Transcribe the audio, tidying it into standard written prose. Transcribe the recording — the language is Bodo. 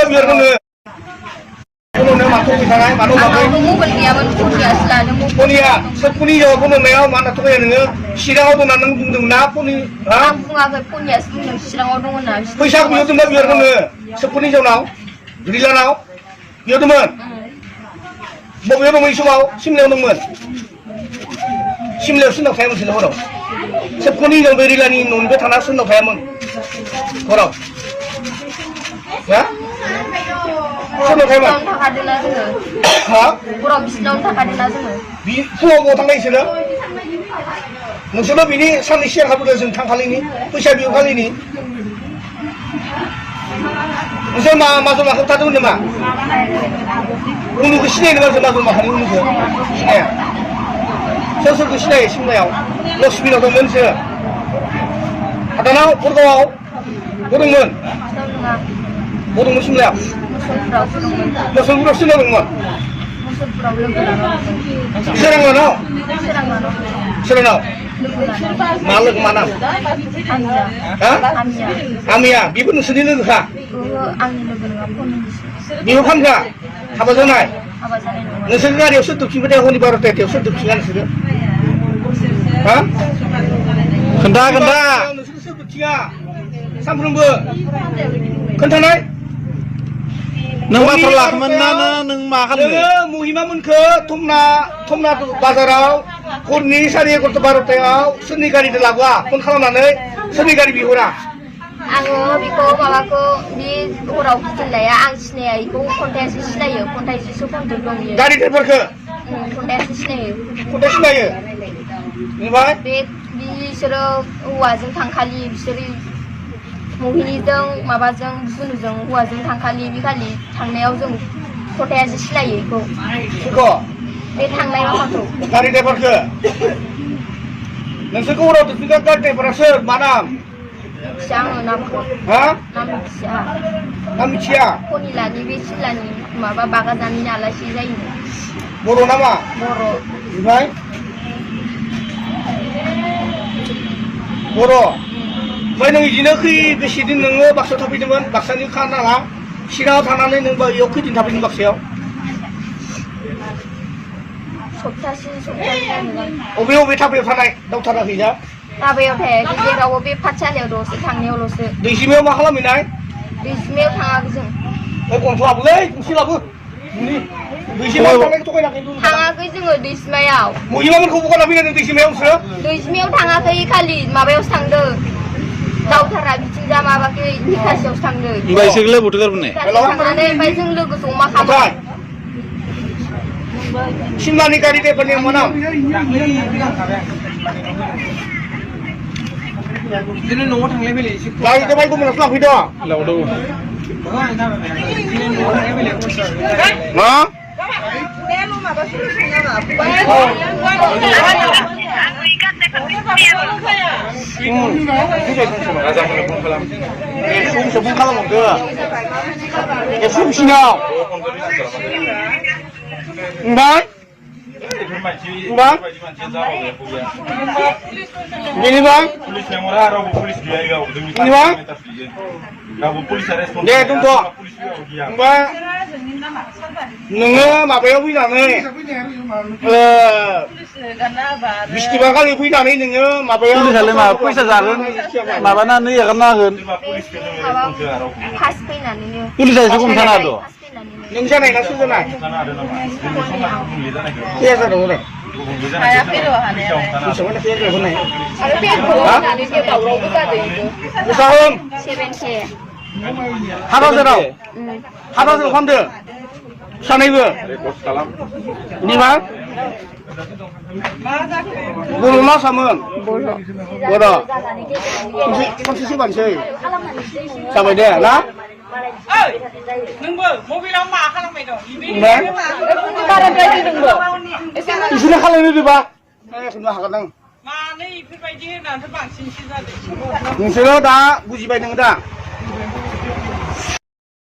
biar kono. Kono ne matuk misalnya, mana matuk? Mobile dia punya selalu mobile. Punya, sepuni yo kono ne mana tuh yang ne, sirang itu nanang dungdung na puni, ha? Aku punya sebelum sirang orang mana. Pesa biar tuh biar kono, sepuni jauh nau, gila nau, biar tuh man. Mobil dong isu mau, simle dong man. Simle sudah saya mesti orang. Sepuni jauh beri lani nun betanah sudah saya man. Orang. Ya? Sudah saya man. Ha? Kurang bisa nonton tak ada semua. Pulau mau tangga isi dah. Musuhnya bini sana siar kabut dari tang kali ini, pusat biu kali ini. Musuh masuk masuk tadi mana mah? Unu kesini ni masuk makan unu ke? Sini. Sesuatu kesini sini ya. Los bina tu mana? Ada nau purkau, purungun. Purung musim leh. Musim purung sini purungun. Serang mana? Serang mana? Malu ke mana? Hah? Amia. Bibu nu sendiri tu kah? Bibu kan kah? Apa sana? Nasi kah dia sudah kini dia honi baru teh sudah kini sudah. Hah? Kenda. Nasi sudah kini. Sambung ber. Kenda naik. Neng masalah mana neng makan ni? Muhimah munke thumna bazarau kurni sari kurtu baru tengau seni gari delagwa pun kalau nane seni gari bihura. Aku biko bawaku di kurau kecil lah ya angin ya iku kontes lah ya kontes itu pun dulu ya. Gari terbang ke? Kontes ya. Kontes lah ya. Ni baik. Di seru wajeng tangkali seri Mohini माबाजों जुनुजों हौवाजों थांखालि बिखालि थांनायाव जों खथायासो सिनायो बेखौ बे थांनाय माबाखौ गारि ड्राइभारखौ नोंसोरखौ उनाव दोनफिनग्रा गारि ड्राइभारा सोर मा नाम मिथिया आङो नामखौ हा नाम मिथिया कनिलानि बे सिलानि माबा बागाजानिनि आलासि जायो बर' नामा बर' ओमफ्राय बर' ओमफ्राय नों बिदिनो बेसे दिन नोङो बाक्सायाव थाफैदोंमोन बाक्सानि खानाङा चिराङाव थानानै नों बेयाव खैदिन थाफैदों बाक्सायाव सप्तासे अबे थाफैयाव थानाय दावथाराखैजा दाबायाव थायाखै जेरावबो बे पाठसालायावल'सो थांनायावल'सो दैसिमायाव मा खालामहैनाय दैसिमायाव थाङाखै जों गंसे लाबोलै गंसे लाबो दैसिमायाव थांनायखौ थगायनाखै थाङाखै जोङो दैसिमायाव महिमामोनखौ बहा लाफैनाय नों दैसिमायाव नोंसोरो दैसिमायाव थाङाखै खालि माबायावसो थांदों दावथारा बिथिंजा माबाखै निकासियावसो थांदों ओमफ्राय इसोरलाय बहाथो गारबोनाय थांनानै ओमफ्राय जों लोगो जमा खालामबाय सिमलानि गारि ड्राइभारनि मा नाम बिदिनो न'आव थांलाय फैलाय एसे गारि ड्राइभारखौ मोनासो लाफैदों लावदो मा फन खालामहरदो एफुसिनाव ओमफ्राय बेनिफ्राय दे दोनथ' ओमफ्राय नोङो माबायाव फैनानै बिस्थिबार खालि फैनानै नोङो माबायाव पुलिसालाय मा फैसा जागोन माबानानै एगारना होगोन पुलिसा एसे हमथाना होदो नों जानाय ना सोर जानाय सोर जादों हरै हायाखै र' हानायालाय आरो बे होनानै बे दावरावबो जादों बेसेबां 7K 7,000 7,000 खालामदो सानैबो निमा बर' ना सामोन बर' खनसेसो बानसै जाबाय दे ना नोंबो मबाइलाव मा खालामबाय दं बाराद्राय गिदोंबो इसोरनो खालामनो दिबा एखनबा हागोन आं मानो इफोरबायदि होनानैथ' बांसिनसो जादों नोंसोरो दा बुजिबाय नोङो दा